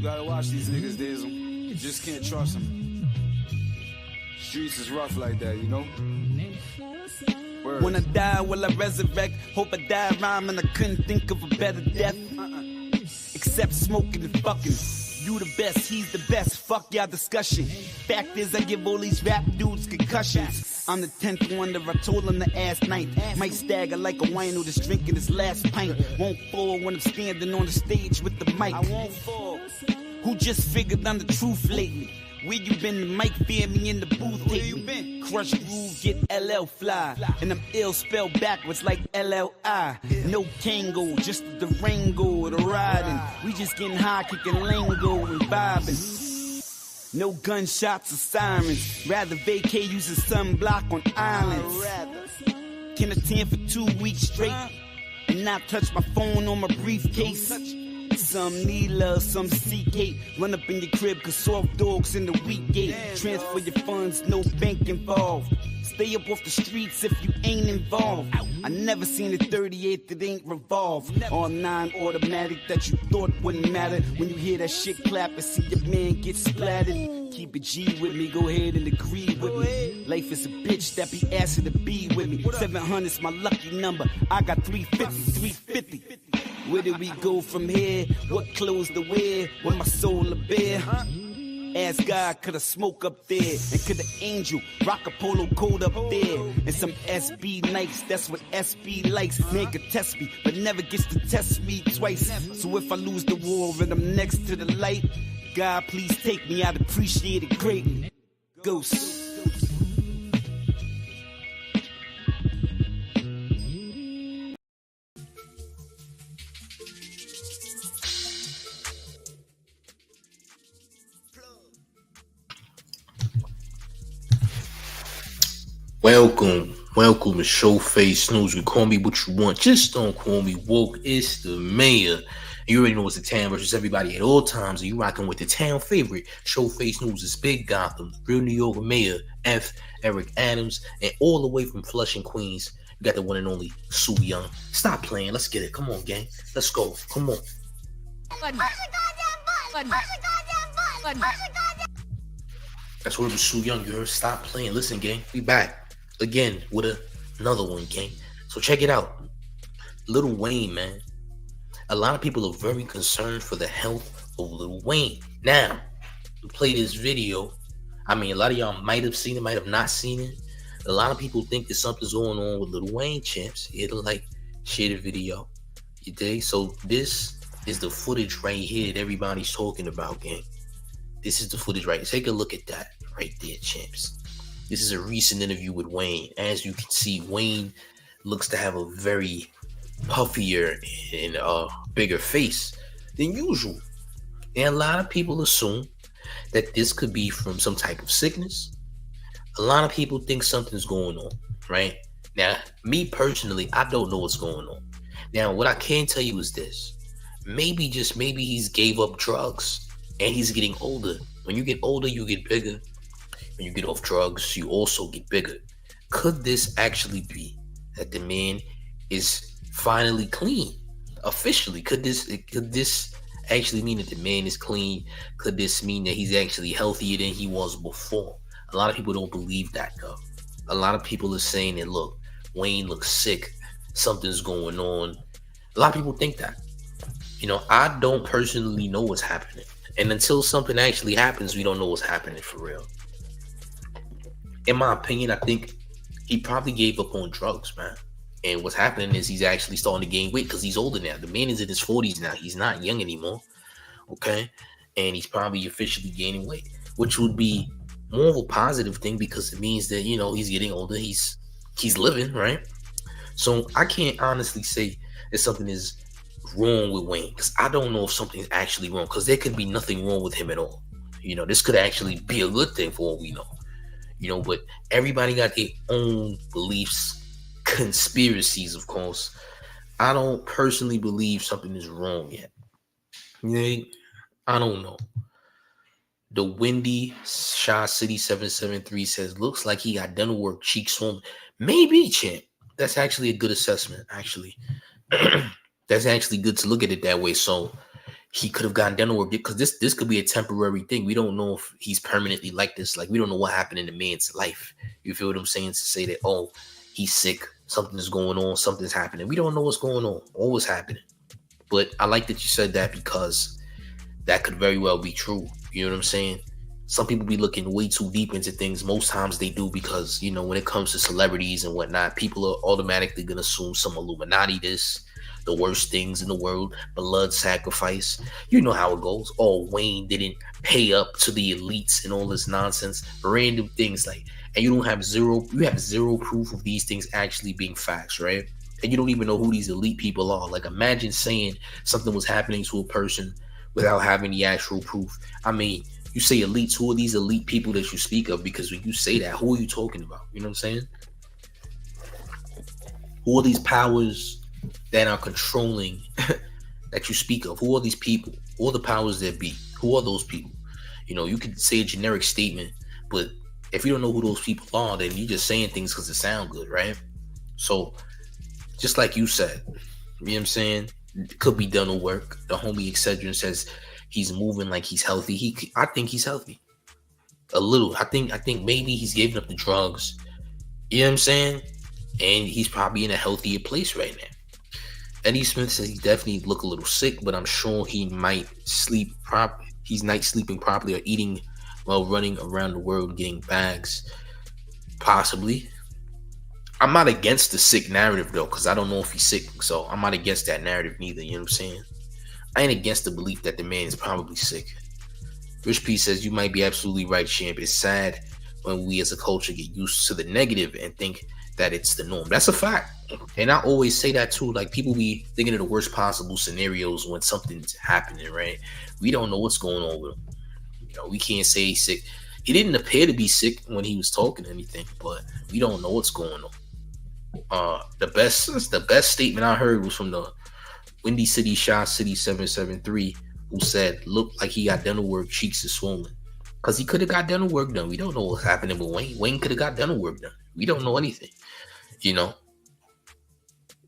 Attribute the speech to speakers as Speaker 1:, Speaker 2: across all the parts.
Speaker 1: gotta watch these niggas, Diesel. You just can't trust them. Streets is rough like that, you know? Word.
Speaker 2: When I die, will I resurrect? Hope I die rhyming, I couldn't think of a better death. Except smoking and fucking. You the best, he's the best, fuck y'all discussion. Fact is, I give all these rap dudes concussions. I'm the 10th wonder, I told him to ask night. Might stagger like a wino that's drinking his last pint. Won't fall when I'm standing on the stage with the mic. I won't fall. Who just figured I'm the truth lately? Where you been? The mic fear me in the booth. Where you been? Crush groove, get LL fly. And I'm ill spelled backwards like LLI. No Kango, just the Durango, the riding. We just getting high, kicking lingo and vibing. No gunshots or sirens. Rather vacate using sunblock on islands. Can attend for 2 weeks straight and not touch my phone or my briefcase. Some need love, some seek hate. Run up in your crib, cause soft dogs in the weak gate. Transfer your funds, no bank involved. Stay up off the streets if you ain't involved. I never seen a 38 that ain't revolved. All 9 automatic that you thought wouldn't matter. When you hear that shit clap and see your man get splattered. Keep a G with me, go ahead and agree with me. Life is a bitch that be asking to be with me. 700's my lucky number, I got 350. Where do we go from here? What clothes to wear? With my soul to bear? Ask God, could I smoke up there? And could an angel rock a polo coat up there? And some SB Nikes, that's what SB likes. Man could test me, but never gets to test me twice. So if I lose the war and I'm next to the light, God, please take me, I'd appreciate it greatly. Ghost.
Speaker 3: Welcome to Showface News. You call me what you want, just don't call me woke. It's the mayor. You already know it's the town versus everybody at all times, and you rocking with the town favorite. Showface News is Big Gotham, real New York mayor, Eric Adams, and all the way from Flushing, Queens, you got the one and only Sue Young. Stop playing, let's get it. Come on, gang. Let's go. Come on. That's where Sue Young, you heard. Stop playing. Listen, gang, we back again with another one, gang. So check it out. Lil Wayne, man. A lot of people are very concerned for the health of Lil Wayne. Now, to play this video, I mean, a lot of y'all might have seen it, might have not seen it. A lot of people think that something's going on with Lil Wayne, champs. It'll like share the video. You dig? So this is the footage right here that everybody's talking about, gang. This is the footage right here. Take a look at that right there, champs. This is a recent interview with Wayne. As you can see, Wayne looks to have a very puffier and bigger face than usual. And a lot of people assume that this could be from some type of sickness. A lot of people think something's going on, right? Now, me personally, I don't know what's going on. Now, what I can tell you is this. Maybe, just maybe, he's gave up drugs and he's getting older. When you get older, you get bigger. When you get off drugs, you also get bigger. Could this actually be that the man is finally clean? Officially, could this actually mean that the man is clean? Could this mean that he's actually healthier than he was before? A lot of people don't believe that, though. A lot of people are saying that, look, Wayne looks sick. Something's going on. A lot of people think that. You know, I don't personally know what's happening. And until something actually happens, we don't know what's happening for real. In my opinion, I think he probably gave up on drugs, man. And what's happening is he's actually starting to gain weight because he's older now. The man is in his 40s now. He's not young anymore. Okay? And he's probably officially gaining weight, which would be more of a positive thing because it means that, you know, he's getting older. He's living, right? So I can't honestly say that something is wrong with Wayne because I don't know if something's actually wrong because there could be nothing wrong with him at all. You know, this could actually be a good thing for all we know. You know, but everybody got their own beliefs, conspiracies, of course. I don't personally believe something is wrong yet. Yeah, I don't know. The Windy Shaw City 773 says, looks like he got dental work, cheek swollen. Maybe, champ. That's actually a good assessment, actually. That's actually good to look at it that way. So he could have gotten dental work, because this could be a temporary thing. We don't know if he's permanently like this. Like, we don't know what happened in the man's life. You feel what I'm saying? To say that, oh, he's sick, something's going on, something's happening. We don't know what's going on or what's happening. But I like that you said that, because that could very well be true. You know what I'm saying? Some people be looking way too deep into things. Most times they do, because, you know, when it comes to celebrities and whatnot, people are automatically going to assume some Illuminati this, the worst things in the world, blood sacrifice. You know how it goes. Oh, Wayne didn't pay up to the elites and all this nonsense. Random things like, and you have zero proof of these things actually being facts, right? And you don't even know who these elite people are. Like, imagine saying something was happening to a person without having the actual proof. I mean, you say elites, who are these elite people that you speak of? Because when you say that, who are you talking about? You know what I'm saying? Who are these powers that are controlling that you speak of? Who are these people? Who are the powers that be? Who are those people? You know, you could say a generic statement, but if you don't know who those people are, then you're just saying things because it sound good, right? So, just like you said, you know what I'm saying? It could be dental work. The homie Excedrin says he's moving like he's healthy. I think he's healthy. A little. I think maybe he's giving up the drugs. You know what I'm saying? And he's probably in a healthier place right now. Eddie Smith says he definitely look a little sick, but I'm sure he might sleep properly. He's night sleeping properly or eating while running around the world getting bags. Possibly. I'm not against the sick narrative though, because I don't know if he's sick. So I'm not against that narrative neither. You know what I'm saying? I ain't against the belief that the man is probably sick. Rich P says you might be absolutely right, champ. It's sad when we as a culture get used to the negative and think that it's the norm. That's a fact. And I always say that too. Like, people be thinking of the worst possible scenarios when something's happening, right? We don't know what's going on with him. You know, we can't say he's sick. He didn't appear to be sick when he was talking anything, but we don't know what's going on. The best statement I heard was from the Windy City Shot City 773, who said, look like he got dental work, cheeks are swollen. Because he could have got dental work done. We don't know what's happening with Wayne. Wayne could have got dental work done. We don't know anything. You know?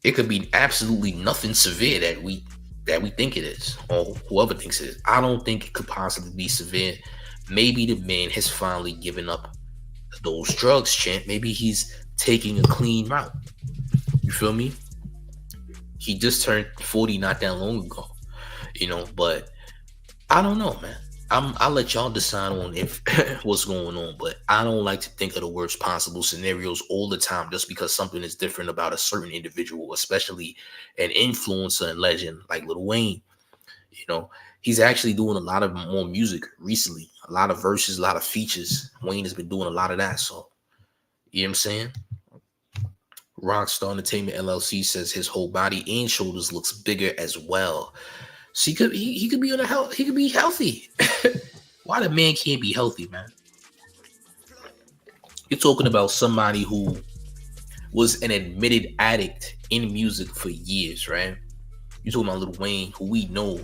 Speaker 3: It could be absolutely nothing severe that we think it is, or whoever thinks it is. I don't think it could possibly be severe. Maybe the man has finally given up those drugs, champ. Maybe he's taking a clean route. You feel me? He just turned 40 not that long ago, you know, but I don't know, man. I'll let y'all decide on if what's going on, but I don't like to think of the worst possible scenarios all the time just because something is different about a certain individual, especially an influencer and legend like Lil Wayne. You know, he's actually doing a lot of more music recently, a lot of verses, a lot of features. Wayne has been doing a lot of that, so you know what I'm saying? Rockstar Entertainment LLC says his whole body and shoulders looks bigger as well. So he could be on he could be healthy. Why the man can't be healthy, man? You're talking about somebody who was an admitted addict in music for years, right? You're talking about Lil Wayne, who we know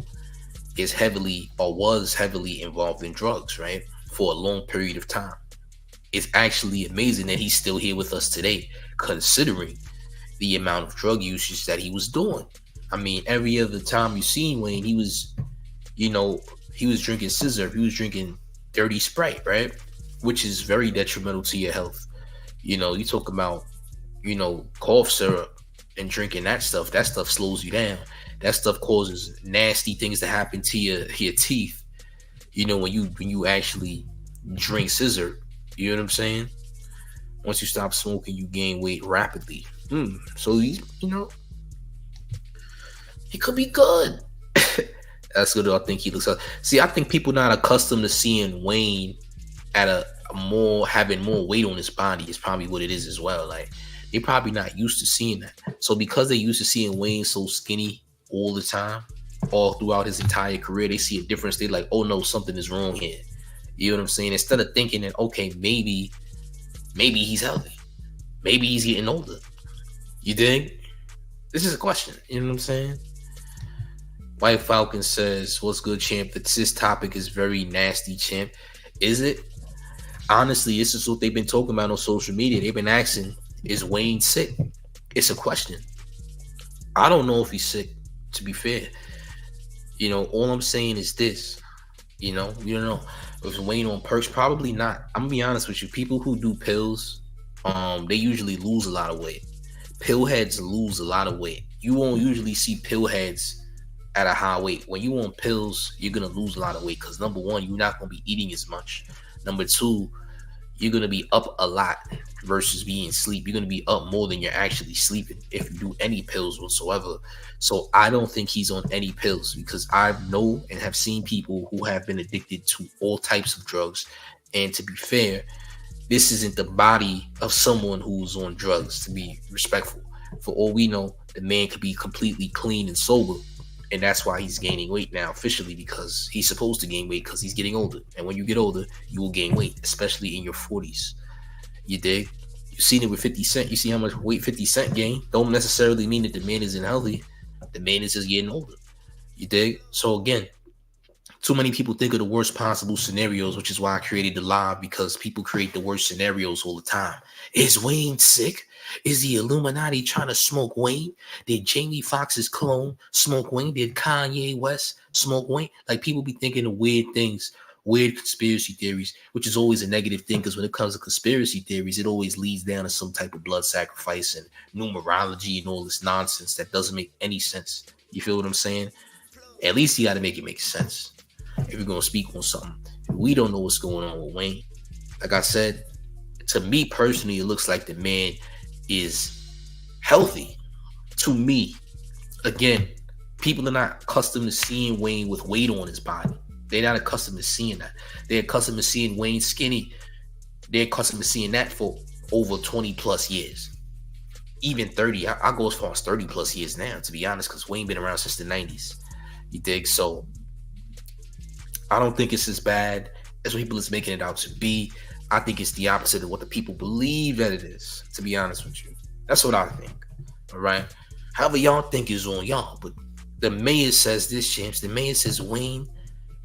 Speaker 3: is heavily or was heavily involved in drugs, right? For a long period of time. It's actually amazing that he's still here with us today, considering the amount of drug usage that he was doing. I mean, every other time you seen Wayne, he was, you know, he was drinking scissor, he was drinking dirty Sprite, right? Which is very detrimental to your health. You know, you talk about, you know, cough syrup and drinking that stuff slows you down. That stuff causes nasty things to happen to your teeth. You know, when you actually drink scissor, you know what I'm saying? Once you stop smoking, you gain weight rapidly. So he's, you know, he could be good. That's good. I think he looks. See, I think people not accustomed to seeing Wayne at having more weight on his body is probably what it is as well. Like, they're probably not used to seeing that. So because they're used to seeing Wayne so skinny all the time, all throughout his entire career, they see a difference. They're like, oh no, something is wrong here. You know what I'm saying? Instead of thinking that, okay, maybe he's healthy. Maybe he's getting older. You dig? This is a question. You know what I'm saying? White Falcon says, what's good, champ? This topic is very nasty, champ. Is it? Honestly, this is what they've been talking about on social media. They've been asking, is Wayne sick? It's a question. I don't know if he's sick, to be fair. All I'm saying is this. You don't know. Was Wayne on perks? Probably not. I'm gonna be honest with you. People who do pills, they usually lose a lot of weight. Pill heads lose a lot of weight. You won't usually see pill heads at a high weight. When you on pills, you're gonna lose a lot of weight because number one, you're not gonna be eating as much. Number two, you're gonna be up a lot versus being asleep. You're gonna be up more than you're actually sleeping if you do any pills whatsoever. So I don't think he's on any pills because I know and have seen people who have been addicted to all types of drugs. And to be fair, this isn't the body of someone who's on drugs, to be respectful. For all we know, the man could be completely clean and sober. And that's why he's gaining weight now officially, because he's supposed to gain weight because he's getting older. And when you get older, you will gain weight, especially in your 40s. You dig? You've seen it with 50 Cent. You see how much weight 50 Cent gained. Don't necessarily mean that the man isn't healthy. The man is just getting older. You dig? So again, too many people think of the worst possible scenarios, which is why I created the live, because people create the worst scenarios all the time. Is Wayne sick? Is the Illuminati trying to smoke Wayne? Did Jamie Foxx's clone smoke Wayne? Did Kanye West smoke Wayne? Like, people be thinking of weird things, weird conspiracy theories, which is always a negative thing, because when it comes to conspiracy theories, it always leads down to some type of blood sacrifice and numerology and all this nonsense that doesn't make any sense. You feel what I'm saying? At least you got to make it make sense if you're going to speak on something. We don't know what's going on with Wayne. Like I said, to me personally, it looks like the man is healthy. To me, again, people are not accustomed to seeing Wayne with weight on his body. They're not accustomed to seeing that. They're accustomed to seeing Wayne skinny. They're accustomed to seeing that for over 20 plus years. Even 30. I go as far as 30 plus years now, to be honest, because Wayne been around since the 90s. You dig? So I don't think it's as bad as what people is making it out to be. I think it's the opposite of what the people believe that it is, to be honest with you. That's what I think. All right. However y'all think is on y'all. But the mayor says this, James. The mayor says Wayne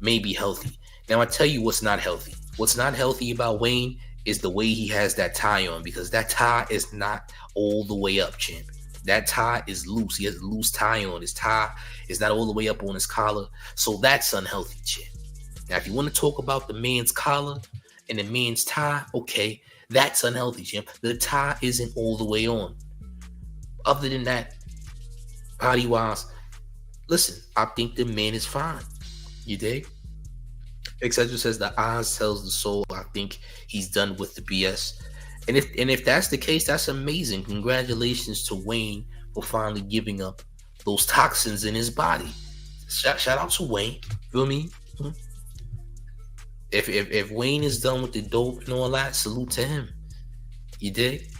Speaker 3: may be healthy. Now I tell you what's not healthy. What's not healthy about Wayne is the way he has that tie on, because that tie is not all the way up, champ. That tie is loose. He has a loose tie on. His tie is not all the way up on his collar. So that's unhealthy, champ. Now, if you want to talk about the man's collar and the man's tie, okay, that's unhealthy, champ. The tie isn't all the way on. Other than that, body-wise, listen, I think the man is fine. You dig? Etc. says the eyes tells the soul. I think he's done with the BS. And if that's the case, that's amazing. Congratulations to Wayne for finally giving up those toxins in his body. Shout out to Wayne. Feel me? If Wayne is done with the dope and all that, salute to him. You dig?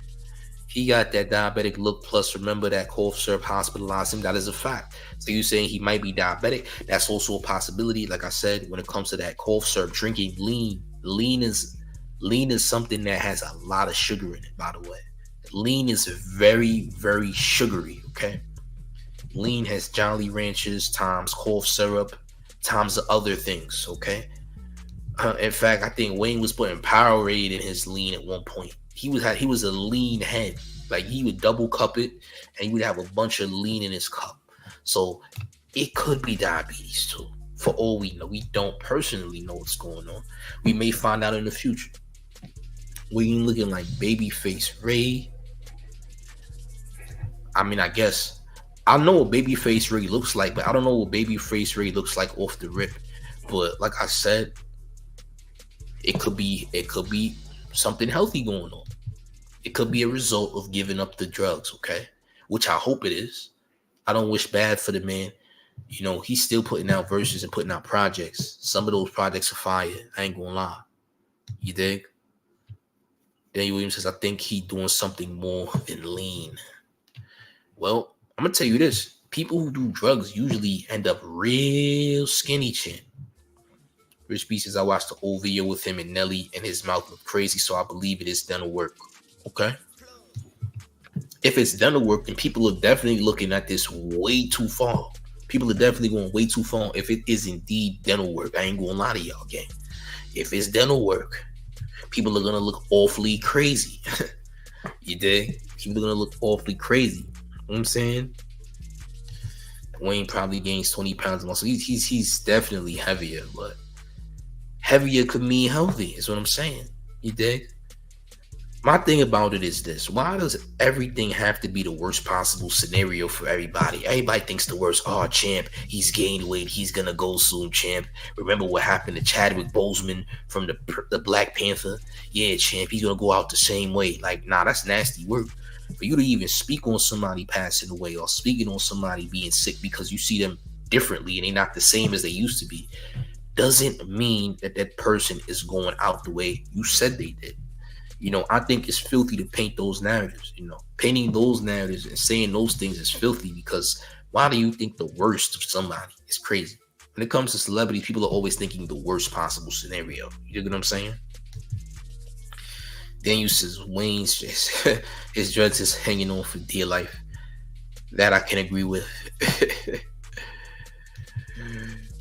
Speaker 3: He got that diabetic look. Plus, remember that cough syrup hospitalized him. That is a fact. So you saying he might be diabetic? That's also a possibility. Like I said, when it comes to that cough syrup, drinking lean is something that has a lot of sugar in it. By the way, lean is very, very sugary. Okay, lean has Jolly Ranchers times cough syrup times the other things. Okay. In fact, I think Wayne was putting Powerade in his lean at one point. He was a lean head. Like, he would double cup it and he would have a bunch of lean in his cup. So it could be diabetes too. For all we know, we don't personally know what's going on. We may find out in the future. Wayne looking like Babyface Ray. I mean, I guess I know what Babyface Ray looks like, but I don't know what Babyface Ray looks like off the rip. But like I said, it could be something healthy going on. It could be a result of giving up the drugs, okay? Which I hope it is. I don't wish bad for the man. You know, he's still putting out verses and putting out projects. Some of those projects are fire. I ain't gonna lie. You dig? Daniel Williams says, I think he doing something more than lean. Well, I'm gonna tell you this. People who do drugs usually end up real skinny, chin. Rich B says, I watched the old video with him and Nelly and his mouth looked crazy, so I believe it is dental work. Okay? If it's dental work, then people are definitely looking at this way too far. People are definitely going way too far if it is indeed dental work. I ain't gonna lie to y'all, gang. If it's dental work, people are gonna look awfully crazy. You dig? People are gonna look awfully crazy. You know what I'm saying? Wayne probably gains 20 pounds of muscle. He's definitely heavier, but heavier could mean healthy, is what I'm saying. You dig? My thing about it is this. Why does everything have to be the worst possible scenario for everybody? Everybody thinks the worst. Oh, champ, he's gained weight. He's going to go soon, champ. Remember what happened to Chadwick Boseman from the Black Panther? Yeah, champ, he's going to go out the same way. Like, nah, that's nasty work. For you to even speak on somebody passing away or speaking on somebody being sick because you see them differently and they're not the same as they used to be, doesn't mean that that person is going out the way you said they did. You know, I think it's filthy to paint those narratives. You know, painting those narratives and saying those things is filthy because why do you think the worst of somebody? It's crazy. When it comes to celebrities, people are always thinking the worst possible scenario. You get what I'm saying? Daniel says Wayne's his dreads is hanging on for dear life. That I can agree with.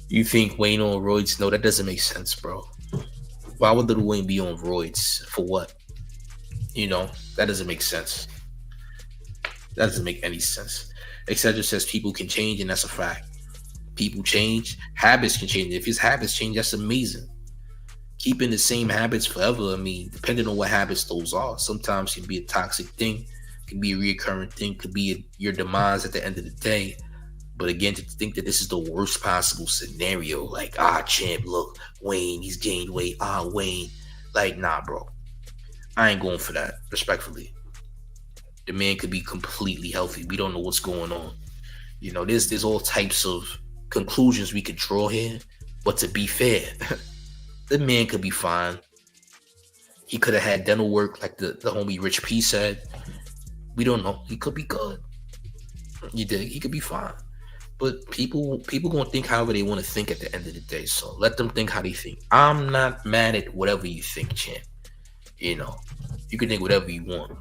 Speaker 3: You think Wayne on roids? No, that doesn't make sense, bro. Why would Lil Wayne be on roids? For what? You know, that doesn't make sense. That doesn't make any sense. Etc. says people can change, and that's a fact. People change. Habits can change. If his habits change, that's amazing. Keeping the same habits forever, I mean, depending on what habits those are, sometimes can be a toxic thing, can be a reoccurring thing, could be your demise at the end of the day. But again, to think that this is the worst possible scenario, like, champ, look, Wayne, he's gained weight. Wayne. Like, nah, bro. I ain't going for that, respectfully. The man could be completely healthy. We don't know what's going on. You know, there's all types of conclusions we could draw here. But to be fair, the man could be fine. He could have had dental work like the homie Rich P said. We don't know. He could be good. You dig? He could be fine. But people gonna think however they want to think at the end of the day. So let them think how they think. I'm not mad at whatever you think, champ. You know, you can think whatever you want.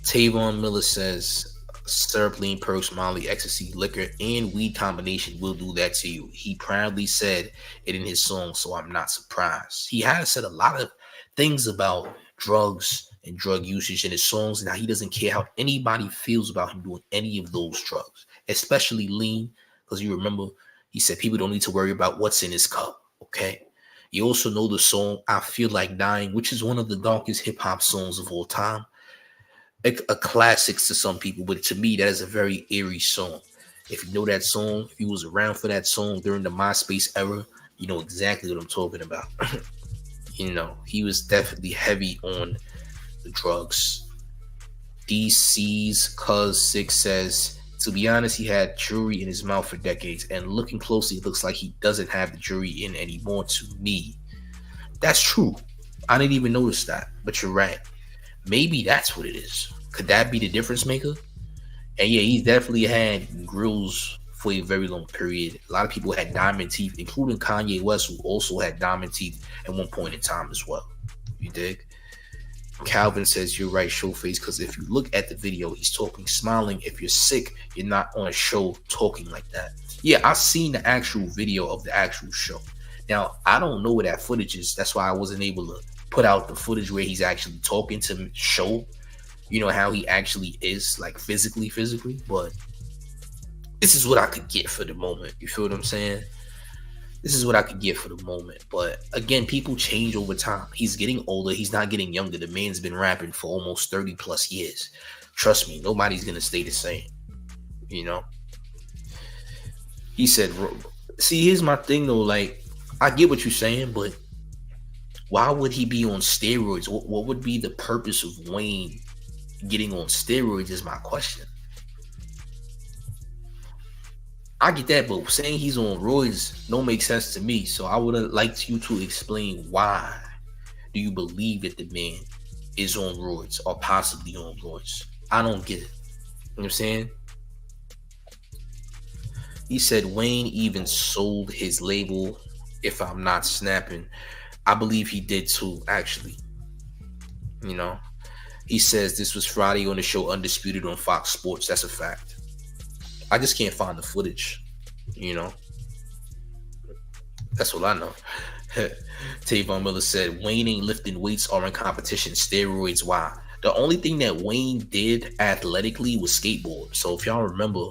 Speaker 3: Tavon Miller says syrup, lean, perks, Molly, ecstasy, liquor, and weed combination will do that to you. He proudly said it in his song, so I'm not surprised. He has said a lot of things about drugs and drug usage in his songs, and how he doesn't care how anybody feels about him doing any of those drugs, especially lean, because you remember he said people don't need to worry about what's in his cup, okay? You also know the song I Feel Like Dying, which is one of the darkest hip-hop songs of all time. A classic to some people, but to me, that is a very eerie song. If you know that song, if you was around for that song during the MySpace era, you know exactly what I'm talking about. You know, he was definitely heavy on the drugs. DC's Cuz 6 says, to be honest, he had jewelry in his mouth for decades, and looking closely, it looks like he doesn't have the jewelry in anymore to me. That's true. I didn't even notice that, but you're right. Maybe that's what it is. Could that be the difference maker? And yeah, he's definitely had grills for a very long period. A lot of people had diamond teeth, including Kanye West, who also had diamond teeth at one point in time as well. You dig? Calvin says, you're right, Showface, because if you look at the video, he's talking, smiling. If you're sick, you're not on a show talking like that. Yeah, I've seen the actual video of the actual show. Now, I don't know where that footage is. That's why I wasn't able to put out the footage where he's actually talking to show, you know, how he actually is, like physically, but this is what I could get for the moment. You feel what I'm saying? This is what I could get for the moment. But again, people change over time. He's getting older. He's not getting younger. The man's been rapping for almost 30 plus years. Trust me, nobody's going to stay the same. You know? He said, see, here's my thing though. Like, I get what you're saying, but why would he be on steroids? What would be the purpose of Wayne getting on steroids is my question. I get that, but saying he's on roids don't make sense to me. So I would have liked you to explain why do you believe that the man is on roids or possibly on roids. I don't get it. You know what I'm saying? He said Wayne even sold his label, if I'm not snapping. I believe he did too, actually. You know? He says this was Friday on the show Undisputed on Fox Sports. That's a fact. I just can't find the footage, you know. That's all I know. Tavon Miller said, Wayne ain't lifting weights or in competition. Steroids, why? The only thing that Wayne did athletically was skateboard. So if y'all remember,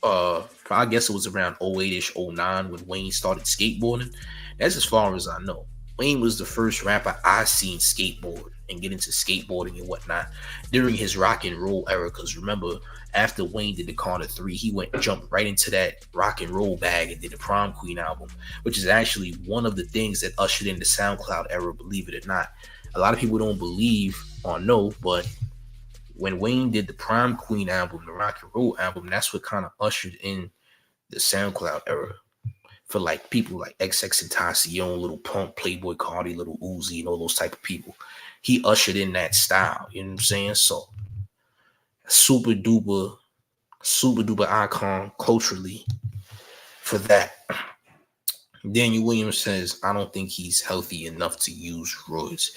Speaker 3: I guess it was around 08ish, 09 when Wayne started skateboarding. That's as far as I know. Wayne was the first rapper I seen skateboard and get into skateboarding and whatnot during his rock and roll era. Because remember, after Wayne did the Carter 3, he jumped right into that rock and roll bag and did the Prom Queen album, which is actually one of the things that ushered in the SoundCloud era, believe it or not. A lot of people don't believe or know, but when Wayne did the Prom Queen album, the rock and roll album, that's what kind of ushered in the SoundCloud era for like people like XX Tentacion, Little Pump, Playboy Cardi, Little Uzi, and all those type of people. He ushered in that style, you know what I'm saying? So super duper icon culturally for that. Daniel Williams says, I don't think he's healthy enough to use roids.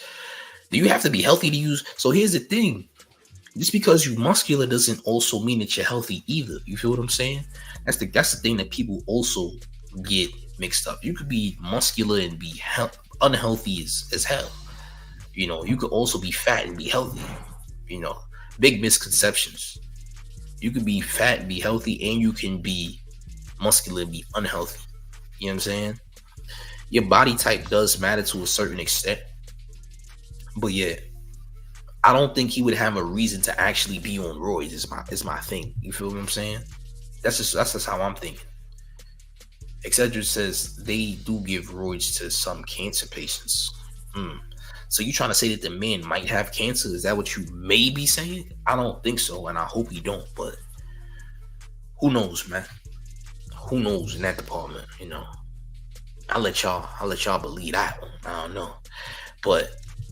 Speaker 3: Do you have to be healthy to use? So here's the thing. Just because you're muscular doesn't also mean that you're healthy either. You feel what I'm saying? That's the thing that people also get mixed up. You could be muscular and be unhealthy as hell. You know, you could also be fat and be healthy. You know, big misconceptions. You could be fat and be healthy, and you can be muscular and be unhealthy. You know what I'm saying? Your body type does matter to a certain extent. But yeah, I don't think he would have a reason to actually be on roids is my thing. You feel what I'm saying? That's just how I'm thinking. Etc. says they do give roids to some cancer patients. So you trying to say that the man might have cancer? Is that what you may be saying? I don't think so, and I hope he don't, but who knows, man? Who knows in that department, you know? I'll let y'all believe that one. I don't know. But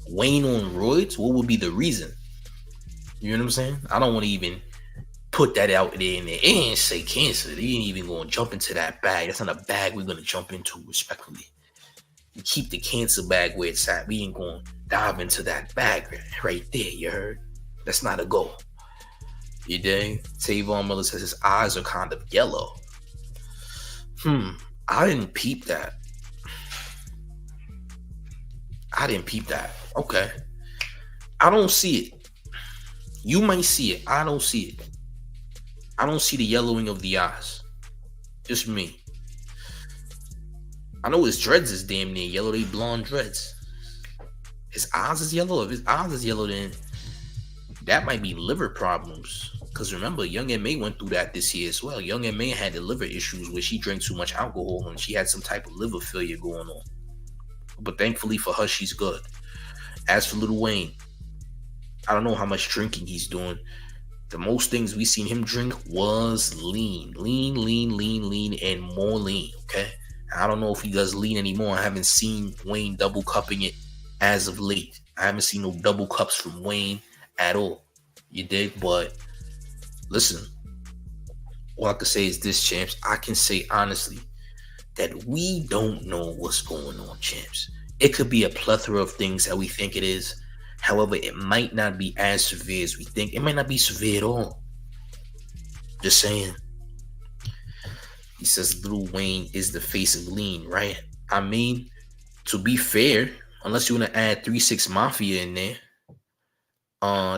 Speaker 3: Wayne on roids, what would be the reason? You know what I'm saying? I don't want to even put that out there and say cancer. They ain't even going to jump into that bag. That's not a bag we're going to jump into, respectfully. We keep the cancer bag where it's at. We ain't going to dive into that bag right there, you heard? That's not a goal. You dig? Tavon Miller says his eyes are kind of yellow. I didn't peep that. Okay. I don't see it. You might see it. I don't see it. I don't see the yellowing of the eyes. Just me. I know his dreads is damn near yellow. They blonde dreads. His eyes is yellow. If his eyes is yellow, then that might be liver problems. Because remember, Young M.A. went through that this year as well. Young M.A. had the liver issues where she drank too much alcohol and she had some type of liver failure going on. But thankfully for her, she's good. As for Lil Wayne, I don't know how much drinking he's doing. The most things we seen him drink was lean, and more lean, okay? I don't know if he does lean anymore. I haven't seen Wayne double cupping it as of late. I haven't seen no double cups from Wayne at all. You dig? But listen, all I can say is this, champs. I can say honestly that we don't know what's going on, champs. It could be a plethora of things that we think it is. However, it might not be as severe as we think. It might not be severe at all. Just saying. He says Lil Wayne is the face of lean, right? I mean, to be fair, unless you want to add 3 6 Mafia in there,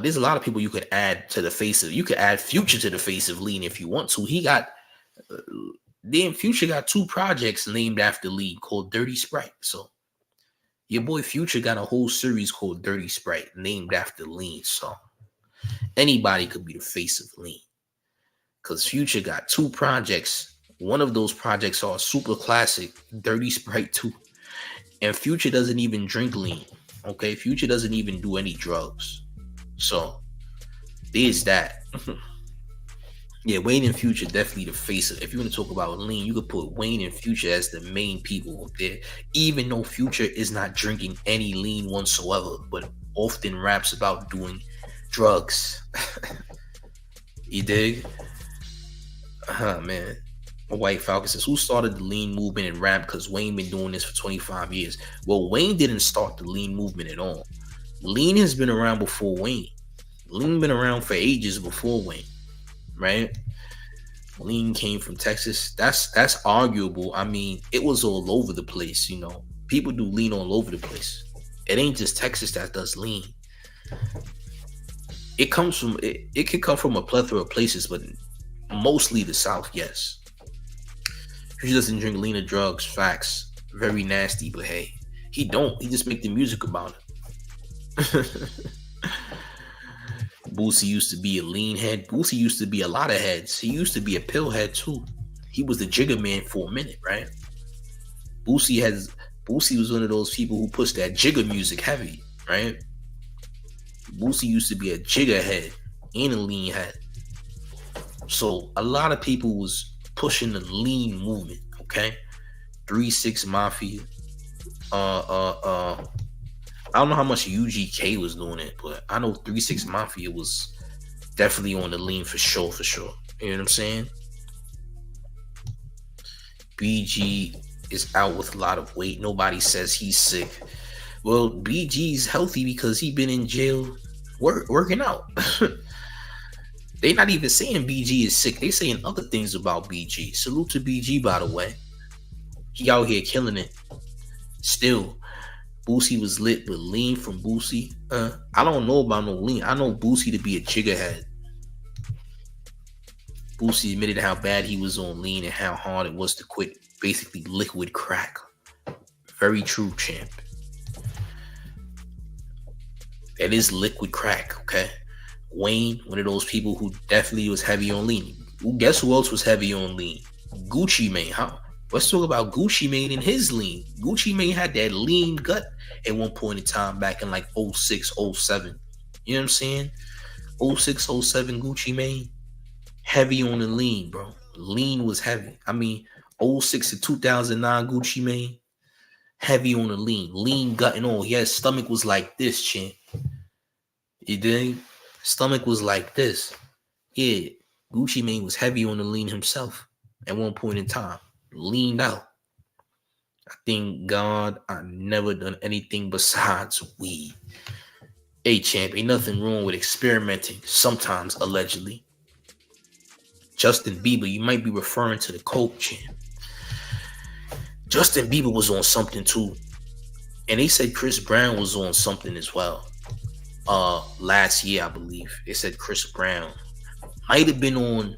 Speaker 3: there's a lot of people you could add to the face of. You could add Future to the face of lean if you want to. He got then Future got 2 projects named after lean called Dirty Sprite. So your boy Future got a whole series called Dirty Sprite named after lean. So anybody could be the face of lean because Future got 2 projects. One of those projects are super classic, Dirty Sprite 2. And Future doesn't even drink lean. Okay, Future doesn't even do any drugs. So there's that. Yeah, Wayne and Future definitely the face of. If you want to talk about lean, you could put Wayne and Future as the main people up there. Even though Future is not drinking any lean whatsoever, but often raps about doing drugs. You dig? Man. White Falcon says, who started the lean movement in rap? Because Wayne been doing this for 25 years. Well, Wayne didn't start the lean movement at all. Lean has been around before Wayne. Lean been around for ages before Wayne, right? Lean came from Texas. That's arguable. I mean, it was all over the place, you know. People do lean all over the place. It ain't just Texas that does lean. It comes from it can come from a plethora of places, but Mostly the South, yes. He doesn't drink lean or drugs. Facts. Very nasty, but hey, he don't. He just make the music about it. Boosie used to be a lean head. Boosie used to be a lot of heads. He used to be a pill head too. He was the jigger man for a minute, right? Boosie has Boosie was one of those people who pushed that jigger music heavy, right? Boosie used to be a jigger head and a lean head. So a lot of people was pushing the lean movement, okay? 3-6 Mafia. I don't know how much UGK was doing it, but I know 3-6 Mafia was definitely on the lean for sure, for sure. You know what I'm saying? BG is out with a lot of weight. Nobody says he's sick. Well, BG's healthy because he been in jail working out. They not even saying BG is sick. They saying other things about BG. Salute to BG, by the way. He out here killing it. Still, Boosie was lit, but lean from Boosie. I don't know about no lean. I know Boosie to be a jiggerhead. Boosie admitted how bad he was on lean and how hard it was to quit basically liquid crack. Very true, champ. That is liquid crack, okay? Wayne, one of those people who definitely was heavy on lean. Guess who else was heavy on lean? Gucci Mane. Let's talk about Gucci Mane and his lean. Gucci Mane had that lean gut at one point in time back in like 06, 07. You know what I'm saying? 06, 07 Gucci Mane. Heavy on the lean, bro. Lean was heavy. I mean, 06 to 2009 Gucci Mane. Heavy on the lean. Lean gut and all. Yeah, his stomach was like this, champ. You dig? Stomach was like this. Yeah, Gucci Mane was heavy on the lean himself at one point in time. Leaned out. I thank God I never done anything besides weed. Hey, champ, ain't nothing wrong with experimenting, sometimes allegedly. Justin Bieber, you might be referring to the coke, champ. Justin Bieber was on something too. And they said Chris Brown was on something as well. Last year, I believe. They said Chris Brown might have been on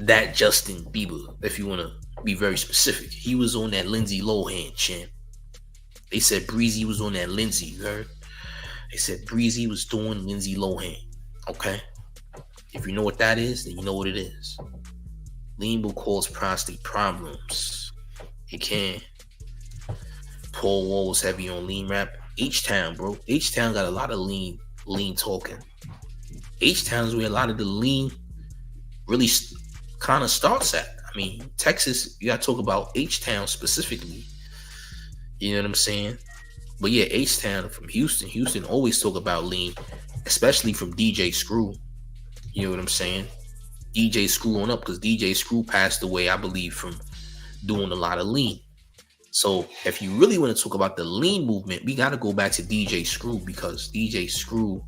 Speaker 3: that Justin Bieber, if you want to be very specific. He was on that Lindsay Lohan, champ. They said Breezy was on that Lindsay, you heard? They said Breezy was doing Lindsay Lohan. Okay? If you know what that is, then you know what it is. Lean will cause prostate problems. It can. Paul Wall was heavy on lean rap. H-Town, bro. H-Town got a lot of lean talking. H-Town's where a lot of the lean really kind of starts at. I mean, Texas, you got to talk about H-Town specifically. You know what I'm saying? But yeah, H-Town from Houston. Houston always talk about lean, especially from DJ Screw. You know what I'm saying? DJ Screw on up, because DJ Screw passed away, I believe, from doing a lot of lean. So if you really want to talk about the lean movement, we got to go back to DJ Screw, because DJ Screw,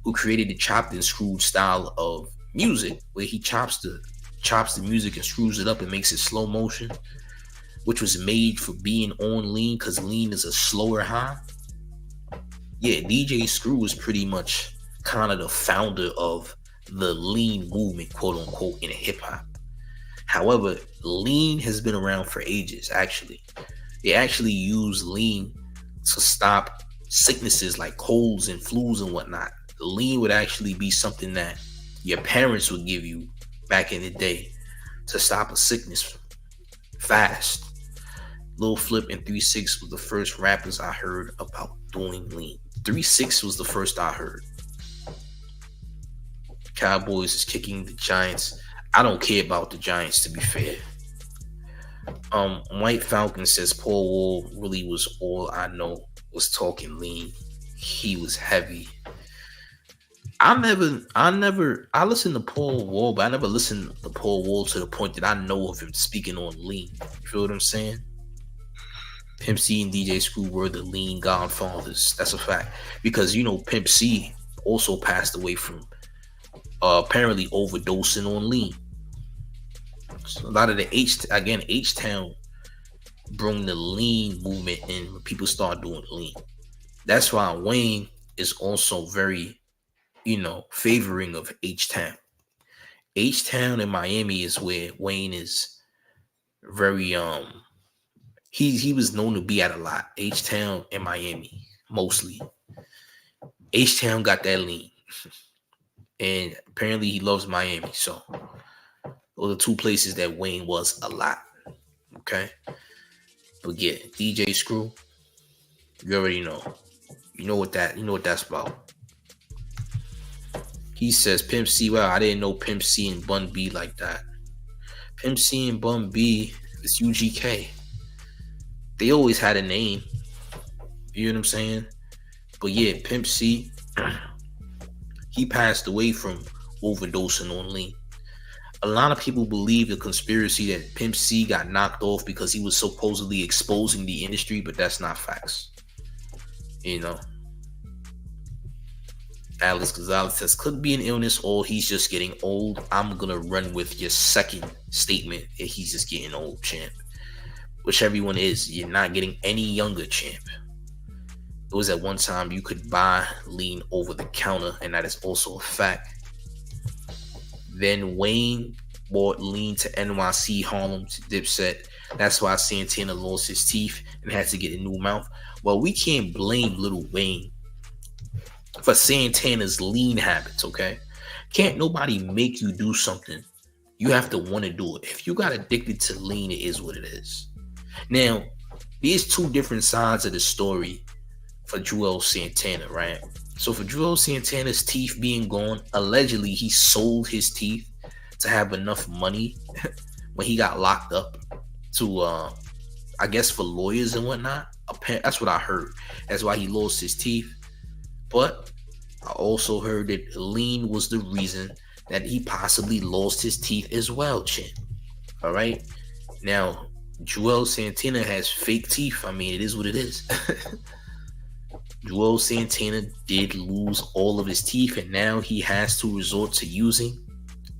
Speaker 3: who created the chopped and screwed style of music, where he chops the music and screws it up and makes it slow motion, which was made for being on lean, because lean is a slower high. Yeah, DJ Screw was pretty much kind of the founder of the lean movement, quote unquote, in hip hop. However, lean has been around for ages, actually. They actually use lean to stop sicknesses like colds and flus and whatnot. The lean would actually be something that your parents would give you back in the day to stop a sickness fast. Lil Flip and 3-6 were the first rappers I heard about doing lean. 3-6 was the first I heard. Cowboys is kicking the Giants. I don't care about the Giants, to be fair. White Falcon says Paul Wall really was all I know was talking lean. He was heavy. I listened to Paul Wall, but I never listened to Paul Wall to the point that I know of him speaking on lean. You feel what I'm saying? Pimp C and DJ Screw were the lean godfathers. That's a fact. Because, you know, Pimp C also passed away from apparently overdosing on lean. So a lot of the H-Town brought the lean movement in when people start doing lean. That's why Wayne is also very, favoring of H-Town. H-Town in Miami is where Wayne is very he was known to be at a lot. H-Town and Miami mostly. H-Town got that lean. And apparently he loves Miami. So those are two places that Wayne was a lot. Okay. But yeah, DJ Screw, you already know. You know what that's about. He says Pimp C. Wow, I didn't know Pimp C and Bun B like that. Pimp C and Bun B is UGK. They always had a name. You know what I'm saying? But yeah, Pimp C, he passed away from overdosing on lean. A lot of people believe the conspiracy that Pimp C got knocked off because he was supposedly exposing the industry, but that's not facts. You know, Alex Gonzalez says, could be an illness or he's just getting old. I'm going to run with your second statement that he's just getting old, champ. Whichever one is, you're not getting any younger, champ. It was at one time you could buy lean over the counter, and that is also a fact. Then Wayne bought lean to NYC Harlem to Dipset. That's why Santana lost his teeth and had to get a new mouth. Well, we can't blame Lil Wayne for Santana's lean habits, okay? Can't nobody make you do something. You have to want to do it. If you got addicted to lean, it is what it is. Now, there's two different sides of the story for Joel Santana, right? So for Joel Santana's teeth being gone, allegedly he sold his teeth to have enough money when he got locked up to, I guess for lawyers and whatnot. That's what I heard. That's why he lost his teeth. But I also heard that lean was the reason that he possibly lost his teeth as well, champ. All right. Now, Joel Santana has fake teeth. I mean, it is what it is. Joel Santana did lose all of his teeth, and now he has to resort to using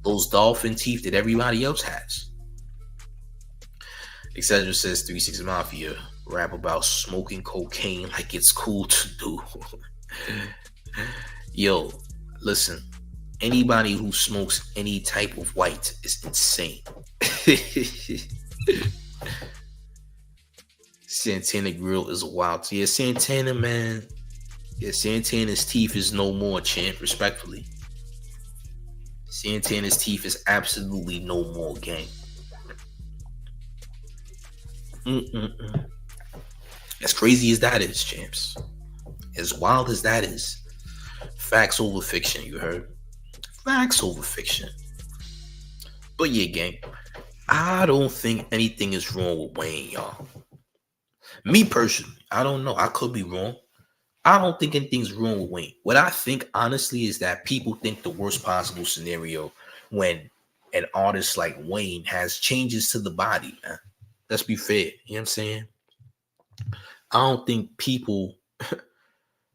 Speaker 3: those dolphin teeth that everybody else has. Etc. says 36 Mafia rap about smoking cocaine like it's cool to do. Yo, listen, anybody who smokes any type of white is insane. Santana grill is wild. Yeah, Santana, man. Yeah, Santana's teeth is no more, champ, respectfully. Santana's teeth is absolutely no more, gang. As crazy as that is, champs. As wild as that is. Facts over fiction, you heard? Facts over fiction. But yeah, gang. I don't think anything is wrong with Wayne, y'all. Me personally, I don't know. I could be wrong. I don't think anything's wrong with Wayne. What I think, honestly, is that people think the worst possible scenario when an artist like Wayne has changes to the body, man. Let's be fair. You know what I'm saying? I don't think people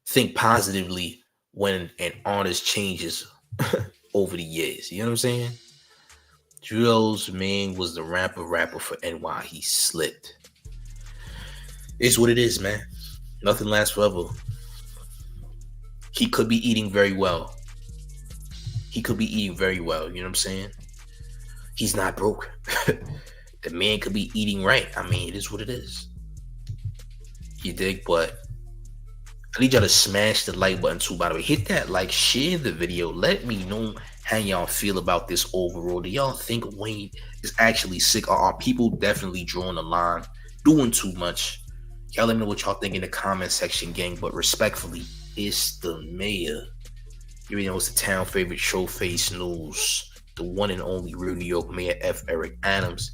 Speaker 3: think positively when an artist changes over the years. You know what I'm saying? Drill's man was the rapper for NY. He slipped. It's what it is, man. Nothing lasts forever. He could be eating very well. You know what I'm saying? He's not broke. The man could be eating right. I mean, it is what it is. You dig? But I need y'all to smash the like button too, by the way. Hit that like, share the video. Let me know how y'all feel about this overall. Do y'all think Wayne is actually sick? Or are people definitely drawing the line, doing too much? Y'all let me know what y'all think in the comment section, gang. But respectfully, it's the mayor. You know, it's the town favorite Showface News. The one and only real New York Mayor F. Eric Adams.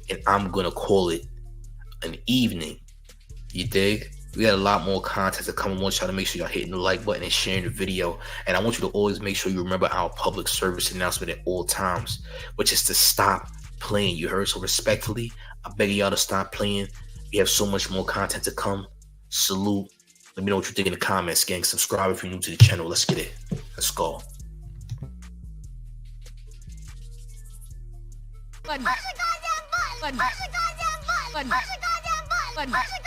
Speaker 3: And I'm going to call it an evening. You dig? We got a lot more content to come. I want y'all to make sure y'all hitting the like button and sharing the video. And I want you to always make sure you remember our public service announcement at all times, which is to stop playing. You heard? So respectfully, I beg y'all to stop playing. We have so much more content to come. Salute. Let me know what you think in the comments, gang. Subscribe if you're new to the channel. Let's get it. Let's go. Push the goddamn button. Push the goddamn button. Push the goddamn button.